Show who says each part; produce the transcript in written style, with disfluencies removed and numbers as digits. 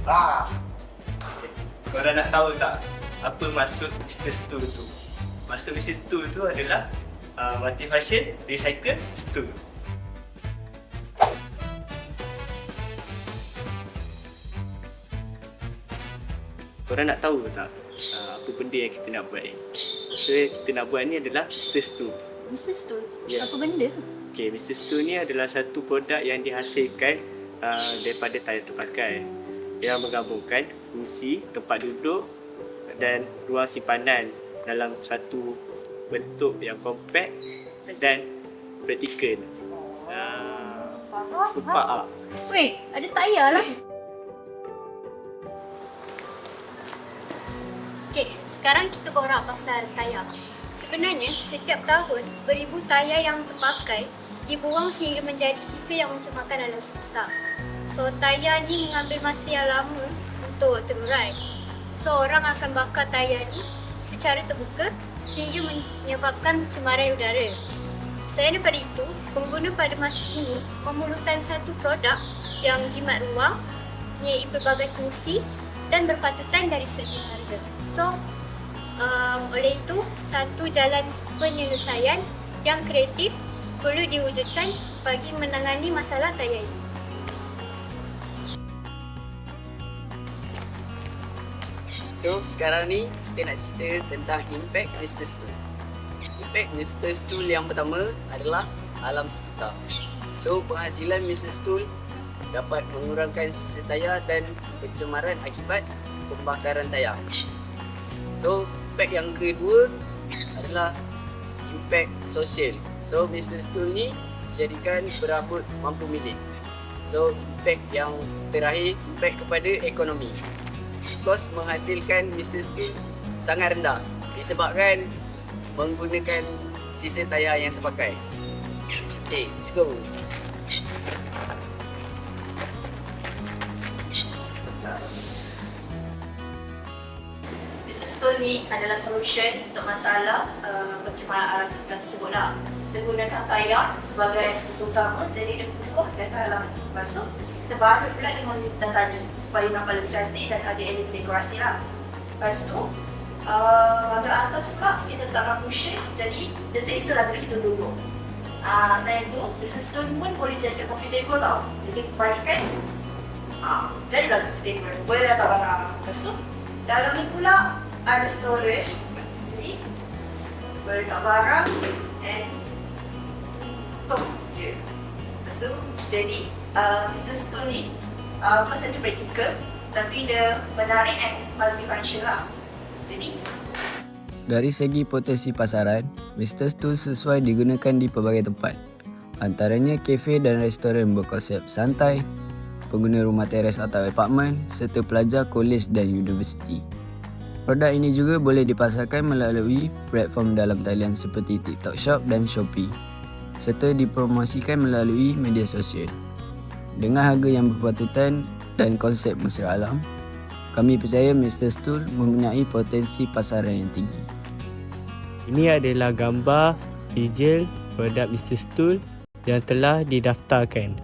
Speaker 1: Ah. Korang nak tahu tak apa maksud Mr. Stool tu? Maksud Mr. Stool tu adalah multifunction recycle stool. Korang nak tahu tak apa benda yang kita nak buat ni? So kita nak buat ni adalah Mr. Stool.
Speaker 2: Mr. Stool?
Speaker 1: Ya.
Speaker 2: Apa benda?
Speaker 1: Okay, Mr. Stool ni adalah satu produk yang dihasilkan daripada tayar terpakai yang menggabungkan fungsi tempat duduk dan ruang simpanan dalam satu bentuk yang kompak dan praktikal. Nampak tak?
Speaker 2: Weh, ada tayar lah. Okay, sekarang kita borak pasal tayar. Sebenarnya, setiap tahun beribu tayar yang terpakai dibuang sehingga menjadi sisa yang mencemarkan alam sekitar. So, tayar ni mengambil masa yang lama untuk terurai. So, orang akan bakar tayar ni secara terbuka sehingga menyebabkan pencemaran udara. Selain daripada itu, pengguna pada masa ini memerlukan satu produk yang jimat ruang, mempunyai pelbagai fungsi dan berpatutan dari segi harga. So, oleh itu, satu jalan penyelesaian yang kreatif perlu diwujudkan bagi menangani masalah tayar ini.
Speaker 3: So, sekarang ni kita nak cerita tentang impact Mr. Stool. Impact Mr. Stool yang pertama adalah alam sekitar. So, penghasilan Mr. Stool dapat mengurangkan sisa tayar dan pencemaran akibat pembakaran tayar. So, impact yang kedua adalah impact sosial. So, Mr. Stool ni dijadikan berambut mampu milik. So, impact yang terakhir, impact kepada ekonomi. Kos menghasilkan Mr. Stool sangat rendah disebabkan menggunakan sisa tayar yang terpakai. Okay, let's go.
Speaker 2: Mr. Stool ni adalah solution untuk masalah pencemaran alam sekitar tersebut lah. Kita gunakan tayar sebagai struktur utama, jadi dia kukuh dan tahan lama. Lepas tu, kita balut pula dengan lintan tadi supaya nampak lebih cantik dan ada elemen dekorasi lah. Lepas tu, bahagian atas pula kita letakkan cushion, jadi dia selesa lah bila kita duduk. Selain tu, Mr. Stool pun boleh jadi coffee table tau. Jadi kebalikan, jadilah coffee table, boleh letak barang. Lepas tu, dalam ni pula ada storage, jadi boleh letak barang and tu je. Lepas tu, jadi Mr. Stool ni bukan saja praktikal tapi dia menarik and multifunction lah. Jadi
Speaker 3: Dari segi potensi pasaran, Mr. Stool sesuai digunakan di pelbagai tempat. Antaranya kafe dan restoran berkonsep santai, pengguna rumah teres atau apartmen, serta pelajar kolej dan universiti. Produk ini juga boleh dipasarkan melalui platform dalam talian seperti TikTok Shop dan Shopee, serta dipromosikan melalui media sosial. Dengan harga yang berpatutan dan konsep mesra alam, kami percaya Mr. Stool mempunyai potensi pasaran yang tinggi.
Speaker 1: Ini adalah gambar hijau produk Mr. Stool yang telah didaftarkan.